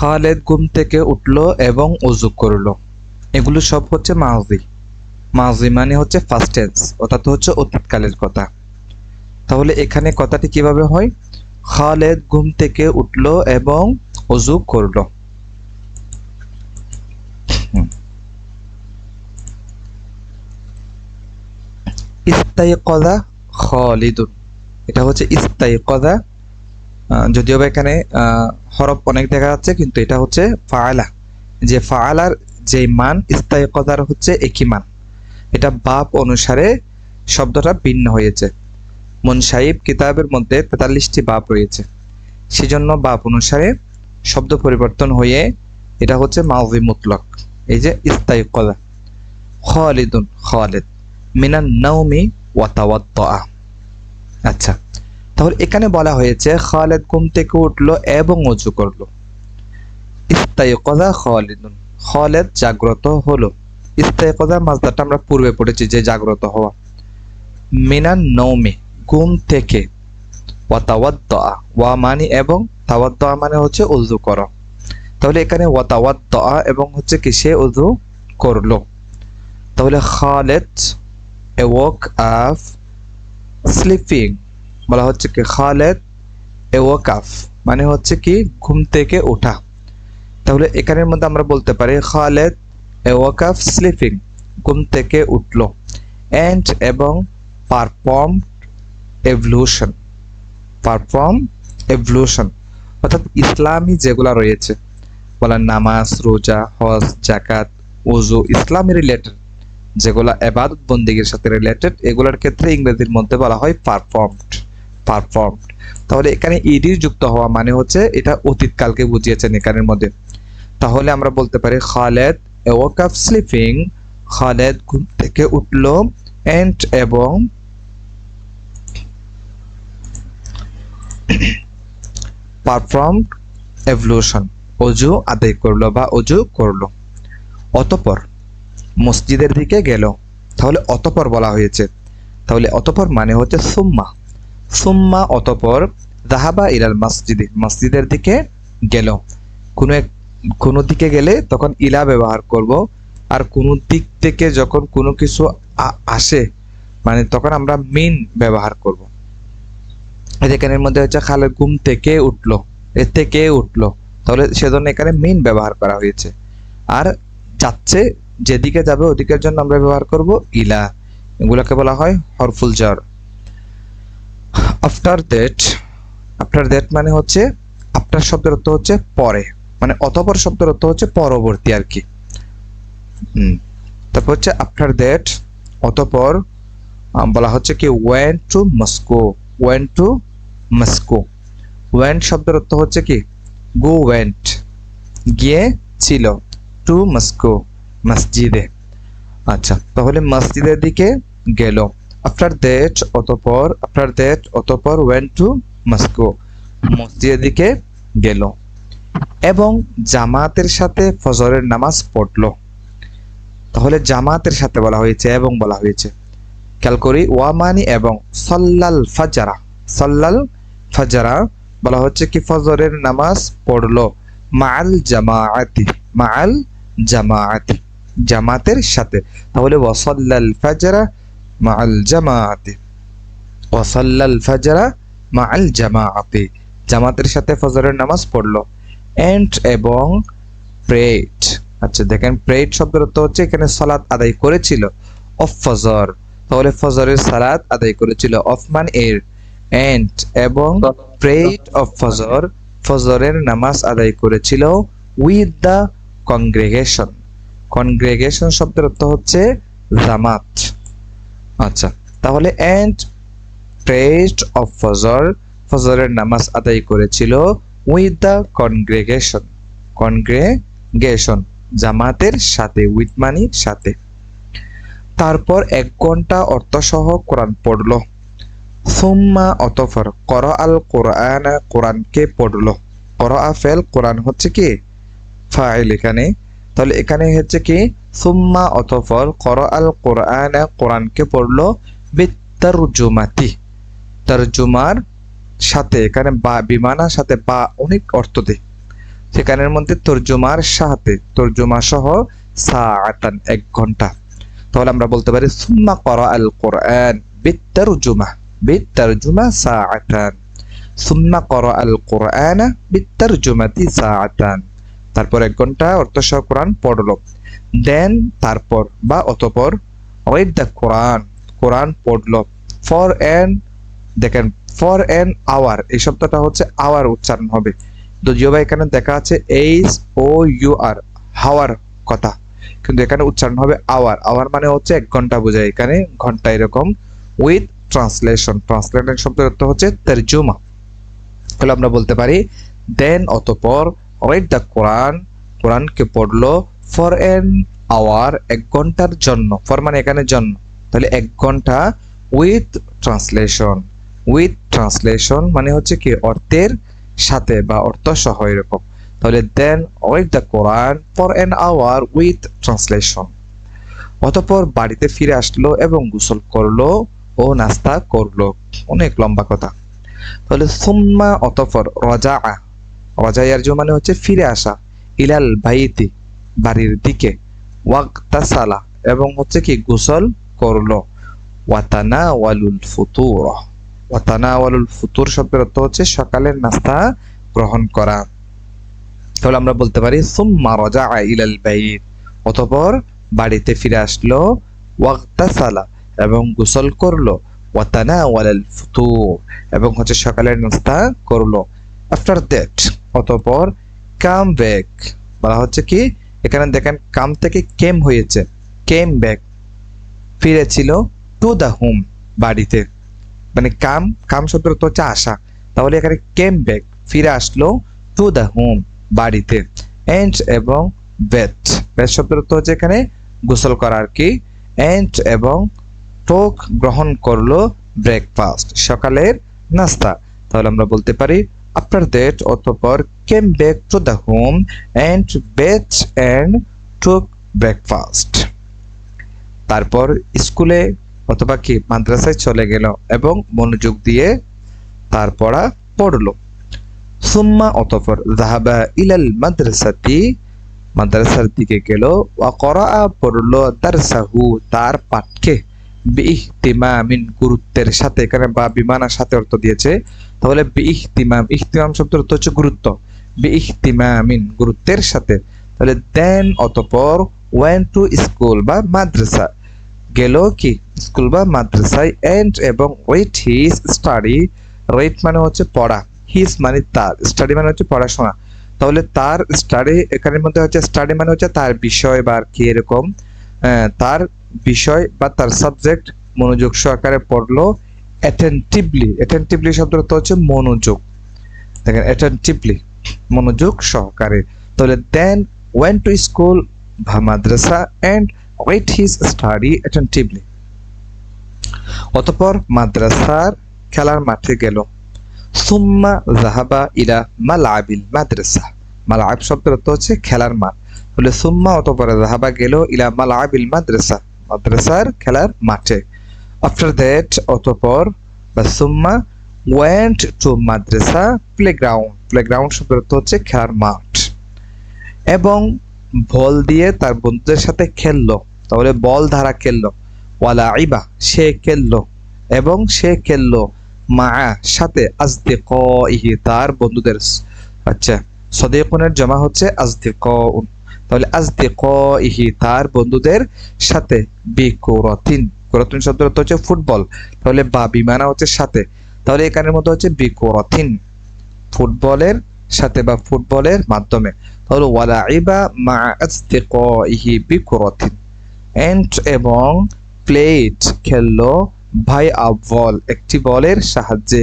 খালেদ ঘুম থেকে উঠলো এবং ওযু করলো। এগুলো সব হচ্ছে মাজি। মাজি মানে হচ্ছে ফার্স্ট টেন্স, অর্থাৎ হচ্ছে অতীতকালের কথা। তাহলে এখানে কথাটি কিভাবে হয়? খালেদ ঘুম থেকে উঠলো এবং ওযু করলো। ইস্তাইকাযা খালিদুন, এটা হচ্ছে ইস্তাইকাযা। যদিও বা এখানে হরফ অনেক দেখা যাচ্ছে, কিন্তু এটা হচ্ছে ফাআলা। যে ফাআলার যে মান ইস্তাইকাযার হচ্ছে একই মান। এটা বাপ অনুসারে শব্দটা ভিন্ন হয়েছে। মুনসাইব কিতাবের মধ্যে ৪৩টি বাপ রয়েছে, সেজন্য বাপ অনুসারে শব্দ পরিবর্তন হয়ে এটা হচ্ছে মাযি মুতলাক। এই যে ইস্তাইকাযা খালিদুন, খালিদ মিনান নাওমি ওয়া তাওয়াদ্দা। আচ্ছা, তাহলে এখানে বলা হয়েছে খালিদ ঘুম থেকে উঠলো এবং ওযু করলো। ইস্তাইকাযা খালিদুন, খালিদ জাগ্রত হলো। ইস্তাইকাযা মাসদারটা আমরা পূর্বে পড়েছি যে জাগ্রত হওয়া। মিনান নাওমি ঘুম থেকে, ওয়া তাওয়াদ্দা, ওয়া মানে এবং, তাওয়াদ্দা মানে হচ্ছে ওযু করো। তাহলে এখানে ওয়া তাওয়াদ্দা এবং হচ্ছে কি সে ওযু করলো। তাহলে খালিদ awoke up sleeping, বলা হচ্ছে কি খালিদ awoke up মানে হচ্ছে কি ঘুম থেকে ওঠা। তাহলে এখানের মধ্যে আমরা বলতে পারি খালিদ awoke up sleeping, ঘুম থেকে উঠলো, and এবং performed ablution, পারফর্ম এভলিউশন, অর্থাৎ ইসলামী যেগুলা রয়েছে, বলা নামাজ, রোজা, হজ, যাকাত, ওযু, ইসলামী রিলেটেড যেগুলা ইবাদত বন্দেগীর সাথে রিলেটেড, এগুলোর ক্ষেত্রে ইংরেজির মধ্যে বলা হয় পারফর্মড। পারফর্মড। তাহলে এখানে ইডি যুক্ত হওয়া মানে হচ্ছে এটা অতীতকালকে বুঝিয়েছেন এখানের মধ্যে। তাহলে আমরা বলতে পারি Khalid awoke up sleeping, Khalid ঘুম থেকে উঠলো, and এবং পারফর্মড এভলিউশন, ওযু আদায় করলো বা ওযু করলো। অতঃপর মসজিদের দিকে গেল। তাহলে অতঃপর বলা হয়েছে, তাহলে অতঃপর মানে হচ্ছে সুম্মা। সুম্মা অতঃপর যাহাবা ইলাল মসজিদে, মসজিদের দিকে গেল। কোনো দিকে গেলে তখন ইলা ব্যবহার করব, আর কোনো দিক থেকে যখন কোনো কিছু আসে মানে তখন আমরা মিন ব্যবহার করব। এখানের মধ্যে হচ্ছে খালিদ ঘুম থেকে উঠলো, এর থেকে উঠলো, তাহলে সেজন্য এখানে মিন ব্যবহার করা হয়েছে। আর যাচ্ছে, যেদিকে যাবে ওদিকের জন্য আমরা ব্যবহার করব ইলা। এগুলোকে বলা হয় হরফুল জার। আফটার দ্যাট, আফটার দ্যাট মানে হচ্ছে, আফটার শব্দের অর্থ হচ্ছে পরে, মানে অতঃপর শব্দের অর্থ হচ্ছে পরবর্তী আর কি। তারপর হচ্ছে আফটার দ্যাট অতঃপর বলা হচ্ছে কি went to Moscow, went to Moscow. Went শব্দের অর্থ হচ্ছে কি গো ওয়েন্ট, গিয়ে ছিল, টু মস্কো মসজিদে। আচ্ছা, তাহলে মসজিদের দিকে গেল। আফটার দ্যাট অতঃপর, আফটার দ্যাট অতঃপর ওয়েন্ট টু মস্কো, মসজিদের দিকে গেল এবং জামাতের সাথে ফজরের নামাজ পড়লো। তাহলে জামাতের সাথে বলা হয়েছে এবং বলা হয়েছে, খেয়াল করি ওয়া মানি এবং, সাল্লাল ফাজরা, সাল্লাল ফাজরা বলা হচ্ছে কি ফজরের নামাজ পড়লো, মাআল জামাআতি, মাআল জামাআতি জামাতের সাথে। তাহলে ওয়াসাল্লাল ফাজরা মাআল জামাআতি, ওয়াসাল্লাল ফাজরা মাআল জামাআতি জামাতের সাথে ফজরের নামাজ পড়লো। এন্ড এবং প্রেড। আচ্ছা দেখেন, প্রেড শব্দের অর্থ হচ্ছে এখানে সালাত আদায় করেছিল, অফ ফজর। তাহলে ফজরের সালাত আদায় করেছিল, অফ মান এর, এন্ড এবং প্রেড অফ ফজর, ফজরের নামাজ আদায় করেছিল, উইথ দ্য কংগ্রেগেশন। কংগ্রেগেশন শব্দের অর্থ হচ্ছে জামাত। আচ্ছা, তাহলে এন্ড প্রেড অফ ফজর, ফজরের নামাজ আদায় করেছিল, উইথ দ্য কংগ্রেগেশন, কংগ্রেগেশন জামাতের সাথে, উইথ মানি সাথে। তারপর 1 ঘন্টা অর্থসহ কোরআন পড়লো। সুম্মা অতঃপর, করাআল কোরআন, কোরআনকে পড়লো। করাআ ফেল, কোরআন হচ্ছে কি ফাইল এখানে। তাহলে এখানে হচ্ছে কি সুম্মা অতঃপর, করাআল কোরআন, কোরআনকে পড়লো, বিতারজুমাতি, তরজুমার সাথে। এখানে বা বিমানার সাথে বা অনেক অর্থ দেয়। সেখানের মধ্যে তর্জমার সাথে, তর্জমা সহ সাআতান 1 ঘন্টা। তাহলে আমরা বলতে পারি সুম্মা ক্বারা আল কোরআন বিত্তারজুমা, বিত্তারজুমা সাআতান, সুম্মা ক্বারা আল কোরআন বিত্তারজুমাতি সাআতান। তারপর 1 ঘন্টা অর্থ সহ কোরআন পড়লো। দেন তারপর বা অতঃপর read the কোরআন, কোরআন পড়লো। ফর এন, দেখেন ফর এন আওয়ার, এই শব্দটা হচ্ছে আওয়ার উচ্চারণ হবে, যদিও বা এখানে দেখা আছে HOUR হাওয়ার কথা, কিন্তু এখানে উচ্চারণ হবে আওয়ার। আওয়ার মানে হচ্ছে 1 ঘন্টা বোঝায়, এখানে ঘন্টা এরকম। উইথ ট্রান্সলেশন, ট্রান্সলেশন শব্দের অর্থ হচ্ছে তরজমা। তাহলে আমরা বলতে পারি দেন অতঃপর read the কোরআন, কোরআনকে পড়লো। ফর এন আওয়ার, 1 ঘন্টার জন্য, ফর মানে এখানে জন্য, তাহলে 1 ঘন্টা। উইথ ট্রান্সলেশন, উইথ ট্রান্সলেশন মানে হচ্ছে কি অর্থের সাথে বা অর্থ সহ এরকম। তাহলে then read the Quran for an hour with translation. অতঃপর বাড়িতে ফিরে আসলো এবং গোসল করলো ও নাস্তা করলো। অনেক লম্বা কথা। তাহলে সুম্মা অতঃপর রজা, রজা ইয়ারজু মানে হচ্ছে ফিরে আসা, ইলাল বাইতি বাড়ির দিকে, ওয়াগতাসালা এবং হচ্ছে কি গোসল করলো, ওয়াতানাওয়ালুল ফুতুর, ওয়াতানাওয়ালুল ফুতুর শব্দের অর্থ হচ্ছে সকালের নাস্তা গ্রহণ করা। তাহলে আমরা বলতে পারি সুম্মা রজা ইলাল বাইত, অতঃপর বাড়িতে ফিরে আসলো, ওয়াগতাসালা এবং গোসল করলো, ওয়াতানাওয়ালাল ফুতুর এবং হচ্ছে সকালের নাস্তা করলো। আফটার দ্যাট অতঃপর কাম ব্যাক, বলা হচ্ছে কি এখানে দেখেন কাম থেকে কেম হয়েছে, কেম ব্যাক ফিরেছিল, টু দ্য হোম বাড়িতে, মানে কাম, কাম শব্দের অর্থ হচ্ছে আসা, তাহলে এখানে কেম ব্যাক ফিরে আসলো, টু দ্য হোম বাড়িতে। এন্ড এবং বেট, বেট শব্দের অর্থ হচ্ছে এখানে গোসল করা আর কি। এন্ড এবং টোক গ্রহণ করলো, ব্রেকফাস্ট সকালের নাস্তা। তাহলে আমরা বলতে পারি আফটার দ্যাট অতঃপর came back to the home and bathe and took breakfast. তারপর স্কুলে অথবা কি মাদ্রাসায় চলে গেল এবং মনোযোগ দিয়ে তার পড়া পড়লো। সুম্মা অতঃপর যাহাবা ইলাল মাদ্রাসাতি, মাদ্রাসার দিকে গেল, ওয়া করাআ পড়লো, দারসাহু তার পাঠকে, বিইহতিমামিন গুরুত্বের সাথে, এখানে বা বিমানার সাথে অর্থ দিয়েছে, তাহলে বিইহতিমাম, ইহতিমাম শব্দের অর্থ হচ্ছে গুরুত্ব, বিইহতিমামিন গুরুত্বের সাথে। তাহলে দেন অতঃপর ওয়েন্ট টু স্কুল বা মাদ্রাসা, গেল কি স্কুল বা মাদ্রাসায়। এন্ড এবং ওয়েট হিজ স্টাডি, ওয়েট মানে হচ্ছে পড়া, হিজ মানে তার, স্টাডি মানে হচ্ছে পড়াশোনা, তাহলে তার স্টাডি, এখানের মধ্যে হচ্ছে স্টাডি মানে হচ্ছে তার বিষয় বা আর কি এরকম, তার বিষয় বা তার সাবজেক্ট মনোযোগ সহকারে পড়লো। অ্যাটেন্টিভলি, অ্যাটেন্টিভলি শব্দের অর্থ হচ্ছে মনোযোগ, দেখেন অ্যাটেন্টিভলি মনোযোগ সহকারে। তাহলে দেন ওয়েন্ট টু স্কুল বা মাদ্রাসা and wait his study attentively, অতঃপর মাদ্রাসার খেলার মাঠে গেল। সুম্মা যাহাবা ইলা মালআবিল মাদ্রাসা, মালআব শব্দের অর্থ হচ্ছে খেলার মাঠ, বলে সুম্মা অতঃপর যাহাবা গেল ইলা মালআবিল মাদ্রাসা মাদ্রাসার খেলার মাঠে। আফটার দ্যাট অতঃপর বা সুম্মা went to Madrasa playground, playground শব্দের অর্থ হচ্ছে খেলার মাঠ, এবং বল দিয়ে তার বন্ধুদের সাথে খেললো, তাহলে বল ধারা খেললো। ওয়ালাইবা সে খেললো এবং সে খেললো, মা সাথে, আসদিকাইহি তার বন্ধুদের, আচ্ছা সদিকুনের জমা হচ্ছে আসদিকাউন, তাহলে আসদিকাইহি তার বন্ধুদের সাথে, বিকুরাতিন, কুরাতিন শব্দের অর্থ হচ্ছে ফুটবল, তাহলে বা বিমানা হচ্ছে সাথে, তাহলে এখানের মধ্যে হচ্ছে বিকুরাতিন ফুটবলের সাথে বা ফুটবলের মাধ্যমে, তাহলে ওয়ালাইবা মা আসদিকাইহি বিকুরাতিন। এন্ড এবং প্লেড খেললো, ভাই আ বল একটি বলের সাহায্যে,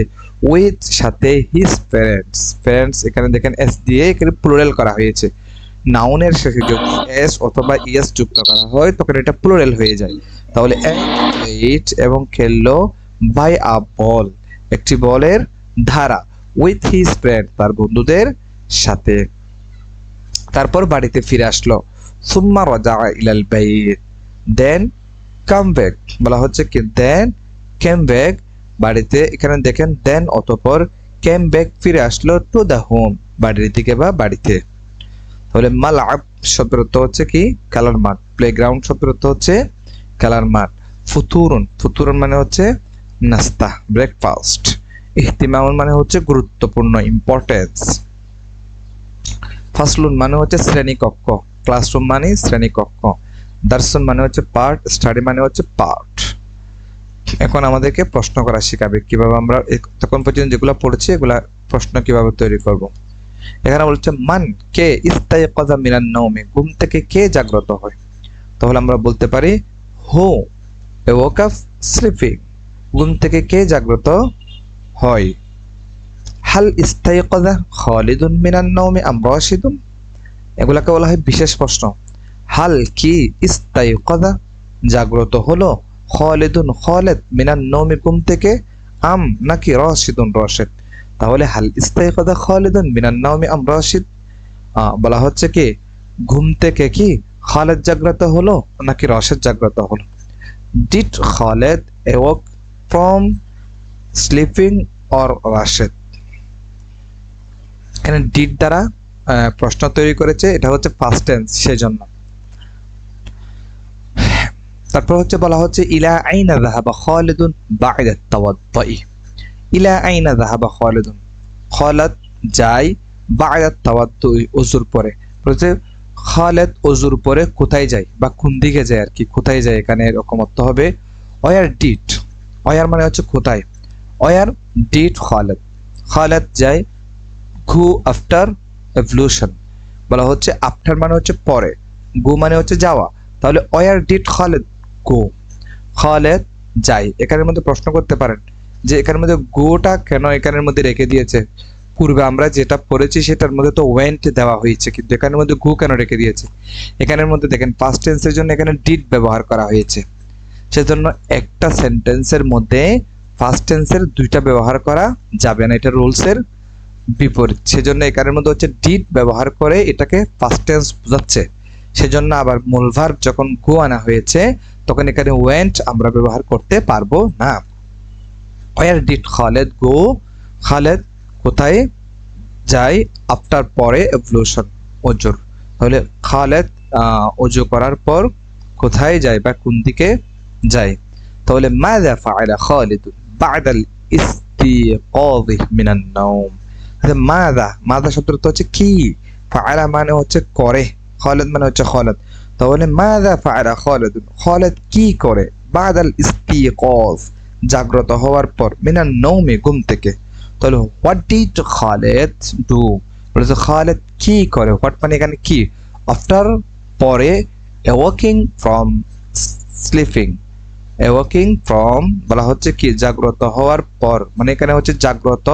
উইথ সাথে, হিজ প্যারেন্টস, প্যারেন্টস এখানে দেখেন এস দিয়ে এখানে প্লুরাল করা হয়েছে, নাউনের শেষে যদি এস অথবা ইএস যুক্ত করা হয় তখন এটা প্লুরাল হয়ে যায়। তাহলে প্লেড এবং খেললো, ভাই আ বল একটি বলের ধারা, উইথ হিজ ফ্রেন্ড তার বন্ধুদের সাথে। তারপর বাড়িতে ফিরে আসলো। সুম্মা রাজা ইলাল বাইত, দেন কাম ব্যাক, বলা হচ্ছে কি দেন কেম ব্যাক বাড়িতে, এখানে দেখেন দেন অতঃপর কেম ব্যাক ফিরে আসলো, টু দ্য হোম বাড়ির দিকে বা বাড়িতে। তাহলে মালআব শব্দের অর্থ হচ্ছে কি খেলার মাঠ, প্লেগ্রাউন্ড শব্দের অর্থ হচ্ছে খেলার মাঠ। ফুতুরুন, ফুতুরুন মানে হচ্ছে নাস্তা, ব্রেকফাস্ট। ইহতিমামুন মানে হচ্ছে গুরুত্বপূর্ণ, ইম্পর্টেন্স। ফাসলুন মানে হচ্ছে শ্রেণীকক্ষ, ক্লাসরুম মানে শ্রেণীকক্ষ। দারসুন মানে হচ্ছে পার্ট, স্টাডি মানে হচ্ছে পার্ট। এখন আমাদেরকে প্রশ্ন করা শেখাবে কিভাবে আমরা তখন পর্যন্ত যেগুলো পড়েছি এগুলা প্রশ্ন কিভাবে তৈরি করব। এখানে বলছে মান, কে ইস্তাইকাযা মিনান নাওমি, ঘুম থেকে কে জাগ্রত হয়। তাহলে আমরা বলতে পারি হু ওয়াক আপ স্লিপিং, ঘুম থেকে কে জাগ্রত হয়। হাল ইস্তাইকাযা খালিদুন মিনান নাওমি আম রাশিদুন, এগুলাকে বলা হয় বিশেষ প্রশ্ন। হাল কি ইস্তাইকাযা জাগ্রত হলো, খালিদুন খালিদ মিনান নাওমি ঘুম থেকে, আম নাকি রাশিদুন রাশিদ। তাহলে হাল ইস্তাইকাযা খালিদুন মিনান নাওমি আম রাশিদ, বলা হচ্ছে কি ঘুম থেকে কি খালিদ জাগ্রত হলো নাকি রাশিদ জাগ্রত হলো। Did Khalid awake from sleeping or Rashid, এখানে ডিড দ্বারা প্রশ্ন তৈরি করেছে, এটা হচ্ছে ফার্স্ট টেন্স সেজন্য। তারপর হচ্ছে বলা হচ্ছে ইলা আইনা যাহাবা খালিদুন বা'দা তাওয়াদ্দুই, ইলা আইনা যাহাবা খালিদুন, খালিদ যায় বা'দা তাওয়াদ্দুই ওযুর পরে। বলছে খালিদ ওযুর পরে কোথায় যায় বা কোন দিকে যায় আর কি, কোথায় যায় এখানে এরকম অর্থ হবে। ওয়ার ডিড, ওয়ার মানে হচ্ছে কোথায়, ওয়ার ডিড খালিদ, খালিদ যায় গো আফটার এভলিউশন, বলা হচ্ছে আফটার মানে হচ্ছে পরে, গো মানে হচ্ছে যাওয়া। তাহলে ওয়ার ডিড খালিদ গো, খালিদ যায়। এখানের মধ্যে প্রশ্ন করতে পারেন যে এখানের মধ্যে গোটা কেন এখানের মধ্যে রেখে দিয়েছে, পূর্বে আমরা যেটা পড়েছি সেটার মধ্যে তো ওয়েন্ট দেওয়া হয়েছে, কিন্তু এখানের মধ্যে গো কেন রেখে দিয়েছে। এখানের মধ্যে দেখেন ফার্স্ট টেন্সের জন্য এখানে ডিড ব্যবহার করা হয়েছে, সেজন্য একটা সেন্টেন্সের মধ্যে ফার্স্ট টেন্সের দুইটা ব্যবহার করা যাবে না, এটা রুলসের বিপরীত। সেজন্য এখানের মধ্যে হচ্ছে ডিড ব্যবহার করে এটাকে ফার্স্ট টেন্স বোঝাচ্ছে। সেজন্য আবার মূল ভার্ব যখন গো আনা হয়েছে তখন এখানে ওয়েন্ট আমরা ব্যবহার করতে পারবো না। ওয়ার ডিড খালিদ গো, খালিদ কোথায় যায় আফটার পরে এভলিউশন ওজুর। তাহলে খালিদ ওজু করার পর কোথায় যায় বা কোন দিকে যায়। তাহলে মাযা ফাআলা খালিদ বা'দাল ইস্তিকাযি মিনান নাওম, মাযা, মাযা শব্দের অর্থ হচ্ছে কি, ফাআলা মানে হচ্ছে করে, খালিদ মানে হচ্ছে খালিদ। তাহলে মাযা ফাআলা খালিদ, খালিদ কি করে, বা'দাল ইস্তিকায জাগ্রত হওয়ার পর, মিনান নাওমি ঘুম থেকে। তাহলে হোয়াট ডিড খালিদ ডু, বলেছে খালিদ কি করে, হোয়াট মানে এখানে কি, আফটার পরে, অ্যাওয়াকিং ফ্রম স্লিপিং, অ্যাওয়াকিং ফ্রম বলা হচ্ছে কি জাগ্রত হওয়ার পর, মানে এখানে হচ্ছে জাগ্রত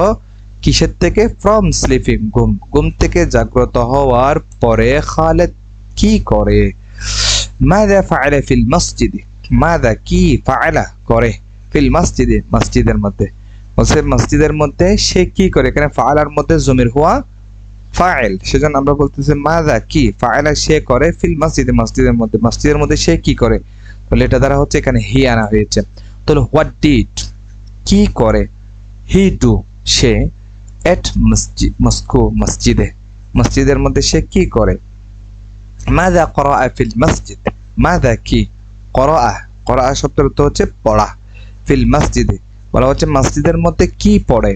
কিসের থেকে, ফ্রম স্লিপিং ঘুম, ঘুম থেকে জাগ্রত হওয়ার পরে খালিদ কি করে। মাযা ফাআলা ফিল মসজিদে, মাযা কি, ফাআলা করে, ফিল মসজিদে মসজিদের মধ্যে, বলছে মসজিদের মধ্যে সে কি করে, এখানে ফাআলার মধ্যে জমির হুয়া ফাইল, সেজন্য আমরা বলতেছি মাযা কি, ফাআলা সে করে, ফিল মসজিদে মসজিদের মধ্যে, মসজিদের মধ্যে সে কি করে। তাহলে এটা দ্বারা হচ্ছে এখানে হি আনা হয়েছে। তাহলে হোয়াট ডিড কি করে, হি ডু সে, এট মসজিদ মস্কো মসজিদে মসজিদের মধ্যে সে কি করে। মাযা ক্বরাআ ফিল মসজিদ, মাযা কি, ক্বরাআ, ক্বরাআ শব্দের অর্থ হচ্ছে পড়া, ফিল মসজিদে বলা হচ্ছে মসজিদের মধ্যে কি পড়ে।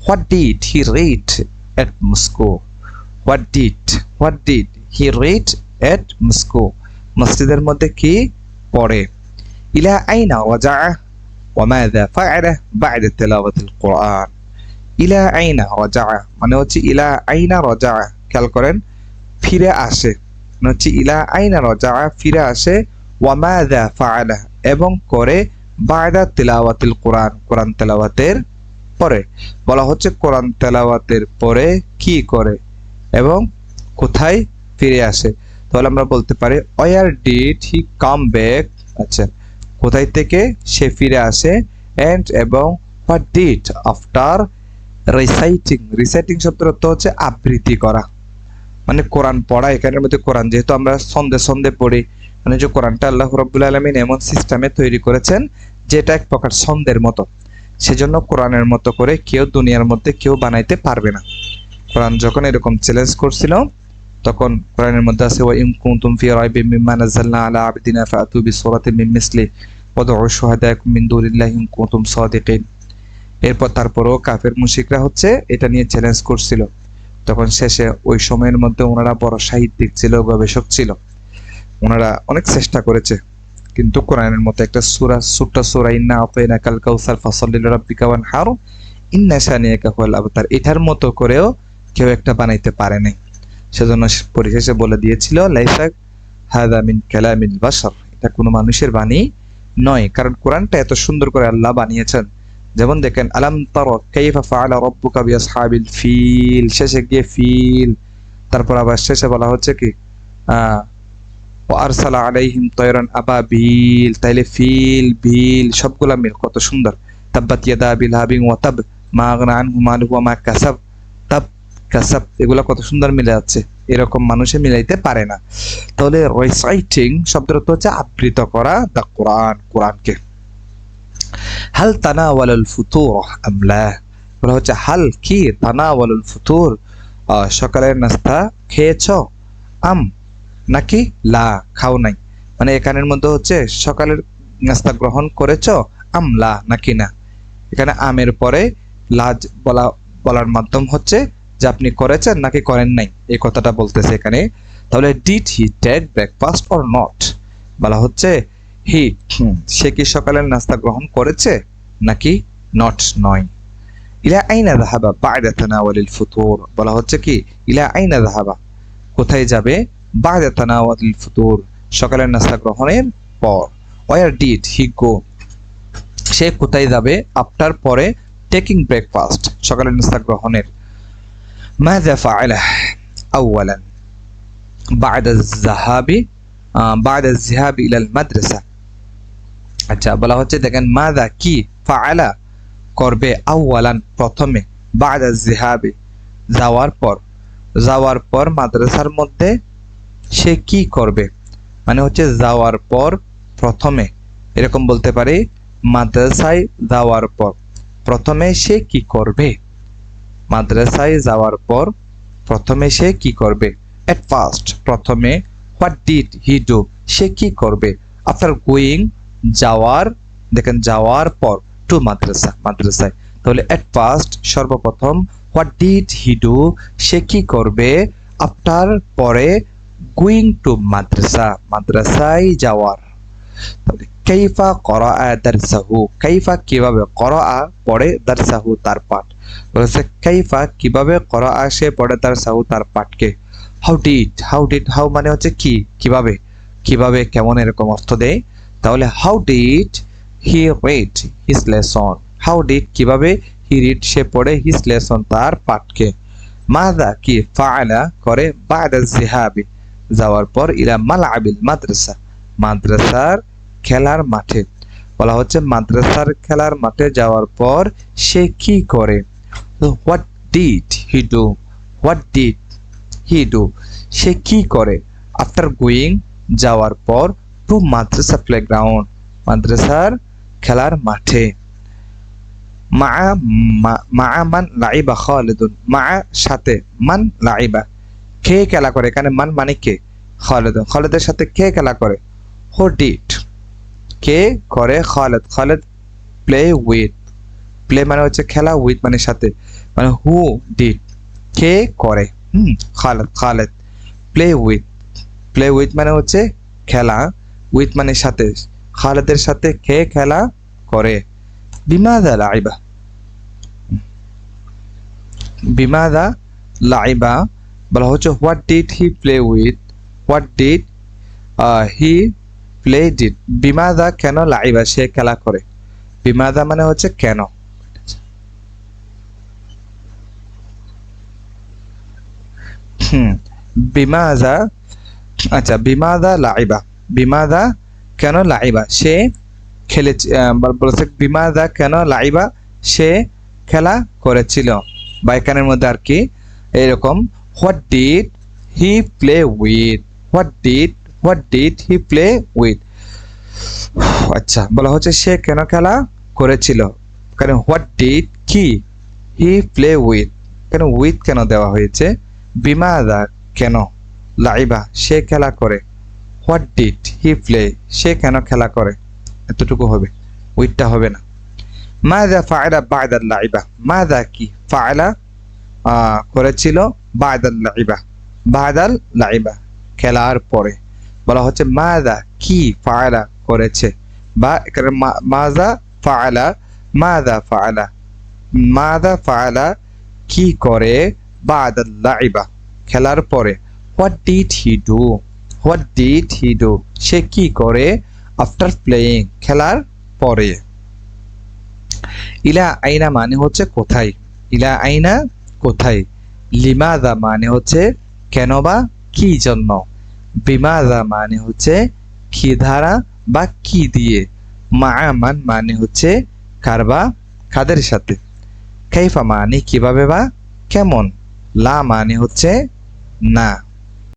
What did he read at Moscow, what did he read at Moscow, মসজিদের মধ্যে কি পড়ে। ইলা আইনা রাজা ওয়া মাযা ফাআলা বা'দা তিলাওয়াতিল কুরআন, ইলা আইনা রাজা মানে হচ্ছে ইলা আইনা রাজা, খেয়াল করেন ফিরে আসে, মানে হচ্ছে ইলা আইনা রাজা ফিরে আসে, ওয়া মাযা ফাআলা এবং করে, বা'দা তিলাওয়াতিল কুরআন কোরআন তেলাওয়াতের পরে, বলা হচ্ছে কোরআন তেলাওয়াতের পরে কি করে এবং কোথায় ফিরে আসে। তাহলে আমরা বলতে পারি where did he come back, আচ্ছা কোথায় থেকে সে ফিরে আসে, এন্ড এবং what did after reciting, reciting শব্দের অর্থ হচ্ছে আবৃত্তি করা, মানে কোরআন পড়া। এখানের মধ্যে কোরআন যেহেতু আমরা সন্ধে সন্ধে পড়ি, মানে যে কোরআনটা আল্লাহ রাব্বুল আলামিন এমন সিস্টেমে তৈরি করেছেন যেটা এক প্রকার ছন্দের মতো, সেজন্য কোরআনের মতো করে কেউ দুনিয়ার মধ্যে কেউ বানাইতে পারবে না। কোরআন যখন এরকম চ্যালেঞ্জ করছিল তখন কোরআনের মধ্যে আছে ওয়া ইন কুনতুম ফি রাইবিন মিম্মা নাযালনা আলা আবদিনা ফাআতু বিসূরাতিন মিন মিসলি ওয়াদউ শুহাদাকুম মিন দুনিল্লাহি ইন কুনতুম সাদিকিন। এরপর তারপরও কাফের মুশরিকরা হচ্ছে এটা নিয়ে চ্যালেঞ্জ করছিল। তখন শেষে ওই সময়ের মধ্যে ওনারা বড় সাহিত্যিক ছিল, গবেষক ছিল, ওনারা অনেক চেষ্টা করেছে, কিন্তু কোরআনের মতো একটা সূরা, ছোট্ট সূরা ইন্না আতাইনাকাল কাউসার ফাসাল্লি লিরাব্বিকা ওয়ানহার ইন্না শানিয়াকা হুয়াল আবতার, এটার মতো করেও কেউ একটা বানাইতে পারে নাই। সেজন্য পরিশেষে বলে দিয়েছিল লাইসা হাদা মিন কালামিল বাশার, এটা কোনো মানুষের বাণী নয়, কারণ কোরআনটা এত সুন্দর করে আল্লাহ বানিয়েছেন। যেমন দেখেন আলাম তারা কাইফা ফাআলা রাব্বুকা বিআসহাবিল ফিল, শেষে গিয়ে ফিল, তারপর আবার শেষে বলা হচ্ছে কি আরসালা আলাইহিম তয়রান আবাবিল, তাইলে ফিল বিল সবগুলা মিল কত সুন্দর। তাব্বাত ইয়াদা আবি লাহাবিন ওয়া তাব মা আগনা আনহু মালুহু ওয়া মা কাসাব, তাব কাসাব এগুলা কত সুন্দর মিলে যাচ্ছে, এরকম মানুষে মিলাইতে পারে না। তাহলে রিসাইটিং শব্দের অর্থ হচ্ছে আবৃত করা দা কোরআন, কোরআনকে। হাল তানাওয়ালাল ফুতুর আম লা, বলা হচ্ছে হাল কি তানাওয়ালাল ফুতুর, সকালের নাস্তা খেয়েছো, আম নাকি লা খাও নাই, মানে এখানের মধ্যে হচ্ছে সকালের নাস্তা গ্রহণ করেছো, আমলা নাকি না। এখানে আমের পরে লাজ বলার মাধ্যম হচ্ছে যে আপনি করেছেন নাকি করেন নাই, এই কথাটা বলতেছে এখানে। তাহলে did he take breakfast or not, বলা হচ্ছে হি, সে কি সকালের নাস্তা গ্রহণ করেছে নাকি নট নয়। ইলা আইনা যাহাবা বা'দা তানাওয়ালিল ফুতুর, বলা হচ্ছে কি ইলা আইনা যাহাবা, কোথায় যাবে, বা'দা তানাওয়ালিল ফুতুর, সকালের নাস্তা গ্রহণের পর। ওয়ার ডিড হি গো, সে কোথায় যাবে, আফটার পরে টেকিং ব্রেকফাস্ট, সকালের নাস্তা গ্রহণের। মাযা ফাআলা আওয়ালান বা'দা যাহাবি বা'দা যিহাবি ইলাল মাদ্রাসা। আচ্ছা, বলা হচ্ছে দেখেন মাযা কি, ফাআলা করবে, আওয়ালান প্রথমে, বা'দা যিহাবি যাওয়ার পর, যাওয়ার পর মাদ্রাসার মধ্যে সে কি করবে, মানে হচ্ছে যাওয়ার পর প্রথমে, এরকম বলতে পারি মাদ্রাসায় যাওয়ার পর প্রথমে সে কি করবে, মাদ্রাসায় যাওয়ার পর প্রথমে সে কি করবে। এট ফার্স্ট প্রথমে, হোয়াট ডিড হি ডু, সে কি করবে। আফটার গোয়িং যাওয়ার, দেখেন যাওয়ার পর, টু মাদ্রাসা মাদ্রাসায়, তাহলে এট ফার্স্ট সর্বপ্রথম, হোয়াট ডিড হি ডু সে কি করবে, আফটার পরে, গোয়িং টু মাদ্রাসা মাদ্রাসায় যাওয়ার। তাহলে কাইফা করা দারসাহু, কাইফা কিভাবে, করা পড়ে, দারসাহু তার পাঠ, বলেছে কাইফা কিভাবে, করা সে পড়ে, দারসাহু তার পাঠকে। How did, how did, how মানে হচ্ছে কি কিভাবে, কিভাবে কেমন এরকম অর্থ দেয়। তাহলে how did he read his lesson, how did কিভাবে, হি রিড সে পড়ে, হিজ লেসন তার পাঠকে। মাযা কি, ফাআলা করে, বা'দা যিহাবি যাওয়ার পর, ইলা মালআবিল মাদ্রাসা মাদ্রাসার খেলার মাঠে, বলা হচ্ছে মাদ্রাসার খেলার মাঠে যাওয়ার পর সে কি করে। What did he do, what did he do সে কি করে, আফটার গোয়িং যাওয়ার পর, টু মাদ্রাসা প্লেগ্রাউন্ড মাদ্রাসার খেলার মাঠে। মা মান লাইবা খালিদুন, মা সাথে, মান লাইবা কে খেলা করে, এখানে মান মানে কে, খালিদুন খালিদের সাথে কে খেলা করে। হু ডিড কে করে, Khalid Khalid play with, play মানে হচ্ছে খেলা, উইথ মানে সাথে, মানে হু ডিড কে করে, Khalid Khalid play with, play with মানে হচ্ছে খেলা, উইথ মানে সাথে, খালিদের সাথে কে খেলা করে। বিমাযা লাইবা, বিমাযা লাইবা বলা হচ্ছে what did he play with, what did he play did, বিমাযা কেন, লাইবা সে খেলা করে, বিমাযা মানে হচ্ছে কেন। বিমাযা, আচ্ছা বিমাযা লাইবা, বিমাযা কেন, লাইবা সে খেলেছে, বলেছে বিমাযা কেন, লাইবা সে খেলা করেছিল, বা এখানের মধ্যে আর কি এরকম, what did he play with, what did he play with. আচ্ছা, বলা হচ্ছে সে কেন খেলা করেছিল, কারণ হোয়াট ডিড কি, হি প্লে উইথ, কেন উইথ কেন দেওয়া হয়েছে, বিমাযা কেন, লাইবা সে খেলা করে। হোয়াট ডিড হি প্লে সে কেন খেলা করে, এতটুকু হবে, ওইটা হবে না। মাযা ফাআলা বা'দাল লাইবা, মাযা কি, ফাআলা করেছিল, বা'দাল লাইবা, বা'দাল লাইবা খেলার পরে। বলা হচ্ছে মাযা কি ফাআলা করেছে, বা এখানে মাযা ফাআলা, মাযা ফাআলা, মাযা ফাআলা কি করে, বা'দাল লাইবা খেলার পরে। What did he do, what did he do সে কি করে, আফটার প্লেয়িং খেলার পরে। ইলা আইনা মানে হচ্ছে কোথায়, ইলা আইনা কোথায়। লিমাযা মানে হচ্ছে কেন বা কি জন্য। বিমাযা মানে হচ্ছে কি দ্বারা বা কি দিয়ে। মা'আমান মানে হচ্ছে কার বা কাদের সাথে। কাইফা মানে কিভাবে বা কেমন। লা মানে হচ্ছে না।